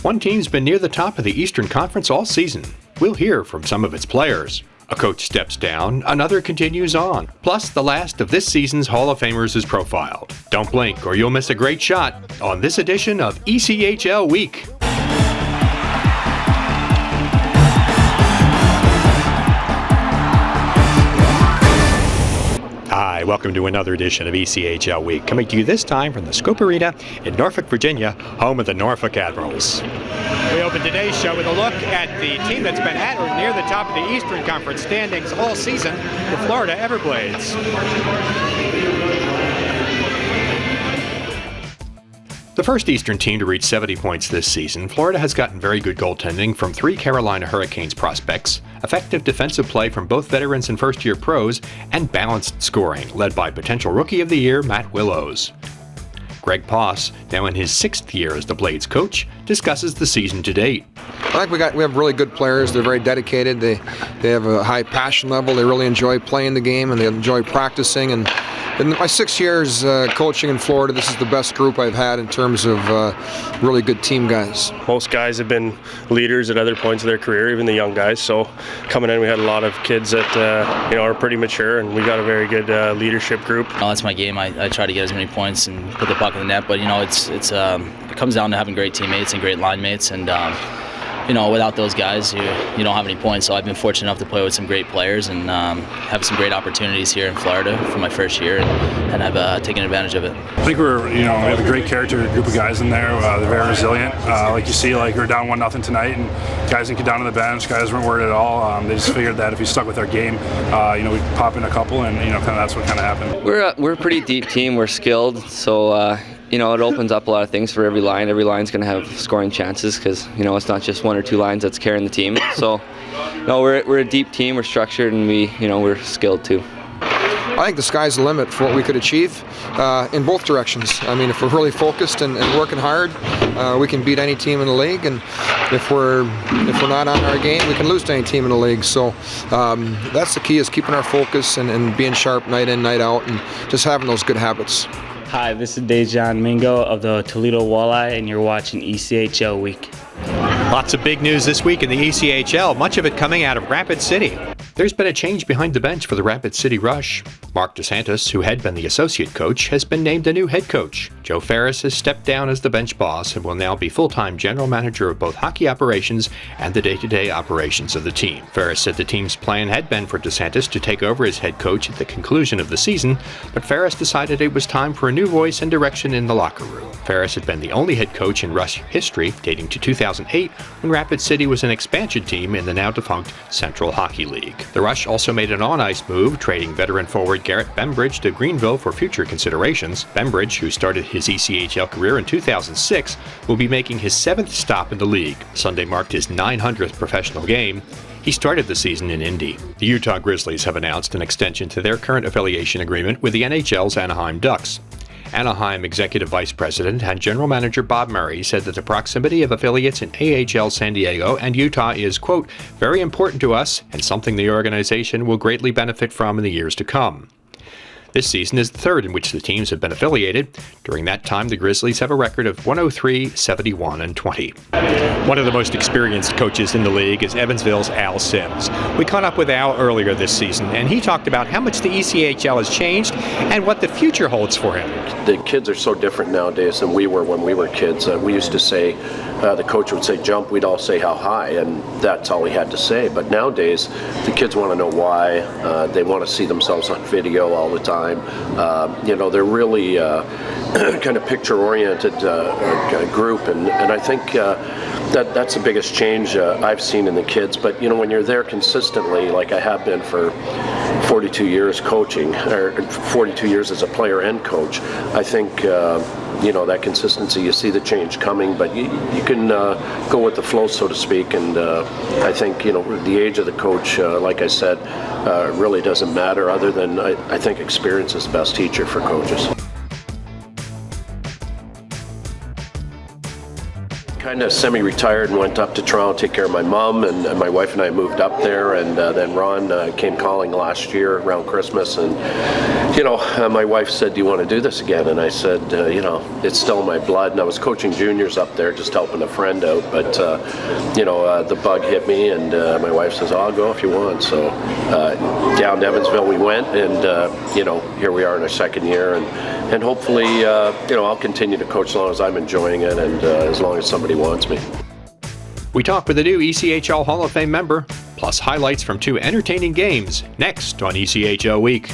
One team's been near the top of the Eastern Conference all season. We'll hear from some of its players. A coach steps down, another continues on. Plus, the last of this season's Hall of Famers is profiled. Don't blink or you'll miss a great shot on this edition of ECHL Week. Hi, welcome to another edition of ECHL Week, coming to you this time from the Scope Arena in Norfolk, Virginia, home of the Norfolk Admirals. We open today's show with a look at the team that's been at or near the top of the Eastern Conference standings all season, the Florida Everblades. The first Eastern team to reach 70 points this season, Florida has gotten very good goaltending from 3 Carolina Hurricanes prospects, effective defensive play from both veterans and first-year pros, and balanced scoring, led by potential Rookie of the Year Matt Willows. Greg Poss, now in his 6th year as the Blades coach, discusses the season to date. I think we have really good players. They're very dedicated. They have a high passion level. They really enjoy playing the game and they enjoy practicing. And in my 6 years coaching in Florida, this is the best group I've had in terms of really good team guys. Most guys have been leaders at other points of their career, even the young guys. So coming in, we had a lot of kids that are pretty mature, and we got a very good leadership group. That's my game. I try to get as many points and put the puck in the net, but it comes down to having great teammates and great line mates, and without those guys, you don't have any points. So I've been fortunate enough to play with some great players and have some great opportunities here in Florida for my first year, and I've taken advantage of it. I think we have a great character group of guys in there. They're very resilient. Like you see, we're down 1-0 tonight, and guys didn't get down to the bench. Guys weren't worried at all. They just figured that if we stuck with our game, we'd pop in a couple, and that's what kind of happened. We're a pretty deep team. We're skilled, so. It opens up a lot of things for every line. Every line's going to have scoring chances because, it's not just 1 or 2 lines that's carrying the team. So, we're a deep team, we're structured, and we're skilled too. I think the sky's the limit for what we could achieve in both directions. I mean, if we're really focused and working hard, we can beat any team in the league. And if we're not on our game, we can lose to any team in the league. So that's the key, is keeping our focus and being sharp night in, night out, and just having those good habits. Hi, this is Dejan Mingo of the Toledo Walleye, and you're watching ECHL Week. Lots of big news this week in the ECHL, much of it coming out of Rapid City. There's been a change behind the bench for the Rapid City Rush. Mark DeSantis, who had been the associate coach, has been named the new head coach. Joe Ferris has stepped down as the bench boss and will now be full-time general manager of both hockey operations and the day-to-day operations of the team. Ferris said the team's plan had been for DeSantis to take over as head coach at the conclusion of the season, but Ferris decided it was time for a new voice and direction in the locker room. Ferris had been the only head coach in Rush history, dating to 2008, when Rapid City was an expansion team in the now-defunct Central Hockey League. The Rush also made an on-ice move, trading veteran forward Garrett Bembridge to Greenville for future considerations. Bembridge, who started his ECHL career in 2006, will be making his 7th stop in the league. Sunday marked his 900th professional game. He started the season in Indy. The Utah Grizzlies have announced an extension to their current affiliation agreement with the NHL's Anaheim Ducks. Anaheim Executive Vice President and General Manager Bob Murray said that the proximity of affiliates in AHL San Diego and Utah is, quote, very important to us and something the organization will greatly benefit from in the years to come. This season is the 3rd in which the teams have been affiliated. During that time, the Grizzlies have a record of 103, 71, and 20. One of the most experienced coaches in the league is Evansville's Al Sims. We caught up with Al earlier this season, and he talked about how much the ECHL has changed and what the future holds for him. The kids are so different nowadays than we were when we were kids. We used to say, the coach would say jump, we'd all say how high, and that's all he had to say. But nowadays, the kids want to know why. They want to see themselves on video all the time. They're really kind of picture-oriented group, and I think that's the biggest change I've seen in the kids. But when you're there consistently, like I have been for 42 years coaching, or 42 years as a player and coach, I think that consistency, you see the change coming, but you can go with the flow, so to speak. And I think the age of the coach, like I said, really doesn't matter, other than I think experience is the best teacher for coaches. kind of semi-retired and went up to Toronto to take care of my mom, and my wife and I moved up there, and then Ron came calling last year around Christmas, and my wife said, "Do you want to do this again?" And I said, it's still in my blood, and I was coaching juniors up there, just helping a friend out, but the bug hit me, and my wife says, "I'll go if you want." So down to Evansville we went, and here we are in our second year, and hopefully I'll continue to coach as long as I'm enjoying it, and as long as somebody wants me. We talk with a new ECHL Hall of Fame member, plus highlights from 2 entertaining games, next on ECHL Week.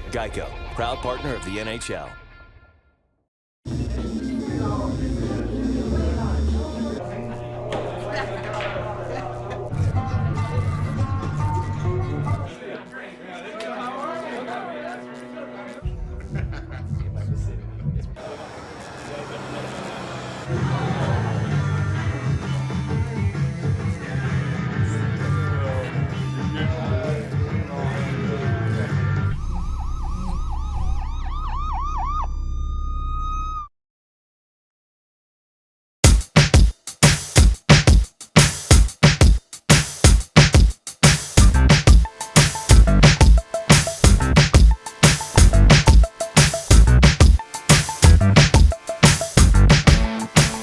Geico, proud partner of the NHL.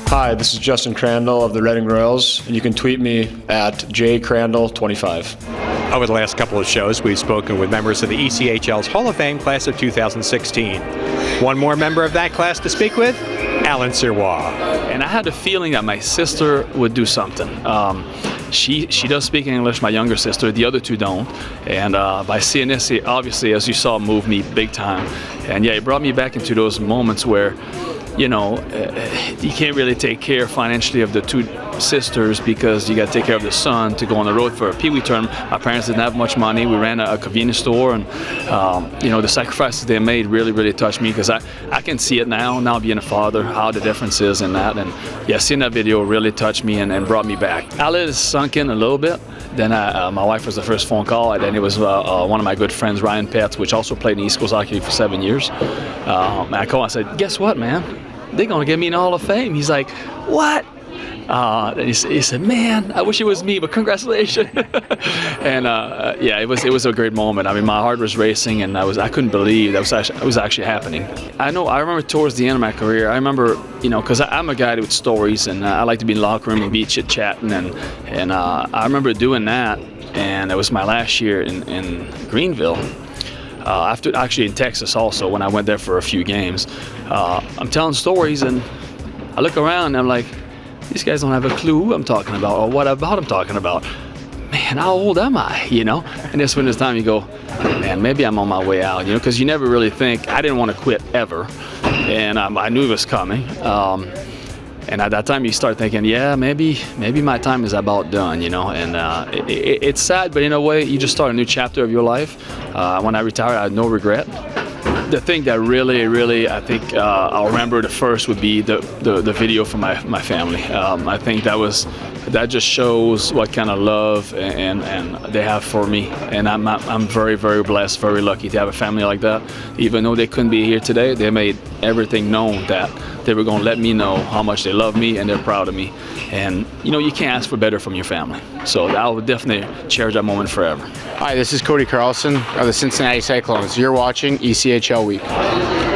Hi, this is Justin Crandall of the Reading Royals, and you can tweet me at jcrandall25. Over the last couple of shows, we've spoken with members of the ECHL's Hall of Fame class of 2016. One more member of that class to speak with, Alan Sirois. And I had a feeling that my sister would do something. She does speak English, my younger sister, the other 2 don't. And by seeing this, it obviously, as you saw, moved me big time. And yeah, it brought me back into those moments where you can't really take care financially of the 2 sisters because you got to take care of the son to go on the road for a Pee Wee tournament. My parents didn't have much money. We ran a convenience store, and the sacrifices they made really touched me because I can see it now being a father, how the difference is in that. And yeah, seeing that video really touched me and brought me back. I let it sunk in a little bit. Then my wife was the first phone call, and then it was one of my good friends, Ryan Petz, which also played in East Coast Hockey for 7 years. I called and I said, "Guess what, man? They're going to get me in the Hall of Fame." He's like, "What?" Then he said, "Man, I wish it was me, but congratulations." And yeah, it was a great moment. I mean, my heart was racing, and I couldn't believe that was actually happening. I remember towards the end of my career, I remember, because I'm a guy with stories, and I like to be in the locker room and be chit-chatting, and I remember doing that, and it was my last year in Greenville. After actually in Texas also, when I went there for a few games. I'm telling stories, and I look around and I'm like, these guys don't have a clue who I'm talking about or what about I'm talking about. Man, how old am I, And that's when it's time you go, man, maybe I'm on my way out, because you never really think. I didn't want to quit ever, and I knew it was coming. And at that time, you start thinking, yeah, maybe my time is about done, And it's sad, but in a way, you just start a new chapter of your life. When I retired, I had no regret. The thing that really, I think I'll remember the first would be the video from my family. I think that just shows what kind of love and they have for me. And I'm very, very blessed, very lucky to have a family like that. Even though they couldn't be here today, they made everything known that they were going to let me know how much they love me and they're proud of me. And you can't ask for better from your family. So I will definitely cherish that moment forever. Hi, this is Cody Carlson of the Cincinnati Cyclones. You're watching ECHL Week.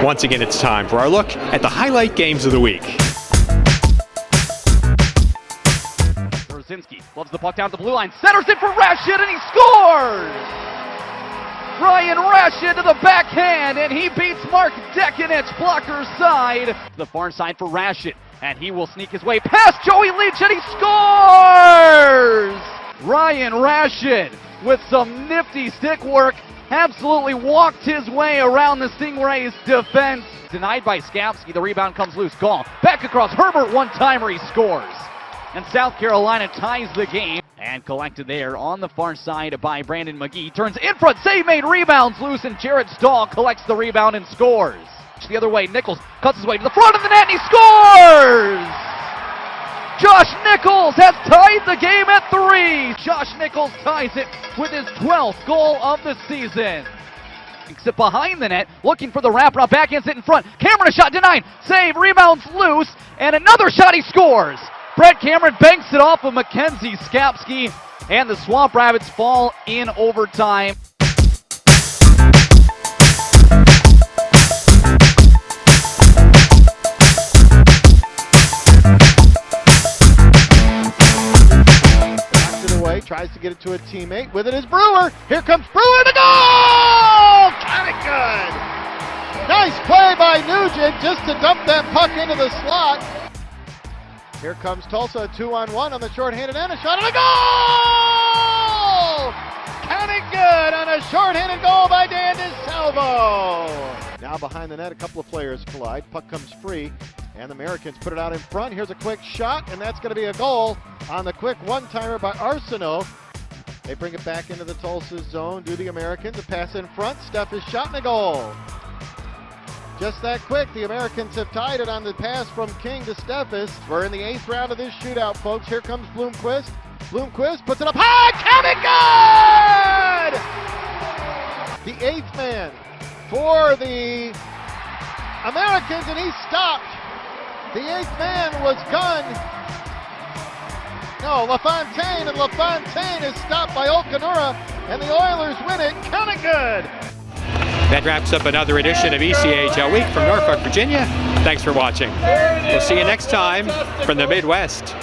Once again, it's time for our look at the highlight games of the week. Brzezinski loves the puck down the blue line, centers it for Rashid, and he scores! Ryan Rashid to the backhand, and he beats Mark Dekinich, blocker side. The far side for Rashid, and he will sneak his way past Joey Leach, and he scores! Ryan Rashid with some nifty stick work absolutely walked his way around the Stingrays' defense. Denied by Skapski, the rebound comes loose. Gall back across Herbert, one-timer, he scores. And South Carolina ties the game. And collected there on the far side by Brandon McGee. Turns in front, save made, rebounds loose, and Jarrett Stahl collects the rebound and scores. The other way, Nichols cuts his way to the front of the net and he scores! Josh Nichols has tied the game at 3. Josh Nichols ties it with his 12th goal of the season. It behind the net, looking for the wraparound, backhands it in front. Cameron a shot denied, save, rebounds loose, and another shot, he scores! Brett Cameron banks it off of Mackenzie Skapski, and the Swamp Rabbits fall in overtime. Knocks it away, tries to get it to a teammate. With it is Brewer. Here comes Brewer, the goal! Got it good! Nice play by Nugent just to dump that puck into the slot. Here comes Tulsa, 2-on-1 on the shorthanded and a shot and a goal! Counting good on a shorthanded goal by Dan DeSalvo. Now behind the net, a couple of players collide. Puck comes free, and the Americans put it out in front. Here's a quick shot, and that's going to be a goal on the quick one-timer by Arsenault. They bring it back into the Tulsa zone. Do the Americans a pass in front? Steph is shot and a goal. Just that quick, the Americans have tied it on the pass from King to Steffes. We're in the 8th round of this shootout, folks. Here comes Bloomquist. Bloomquist puts it up high, count it good! The 8th man for the Americans, and he stopped. The 8th man was gunned. No, LaFontaine, and LaFontaine is stopped by Okanura, and the Oilers win it. Count it good! That wraps up another edition of ECHL Week from Norfolk, Virginia. Thanks for watching. We'll see you next time from the Midwest.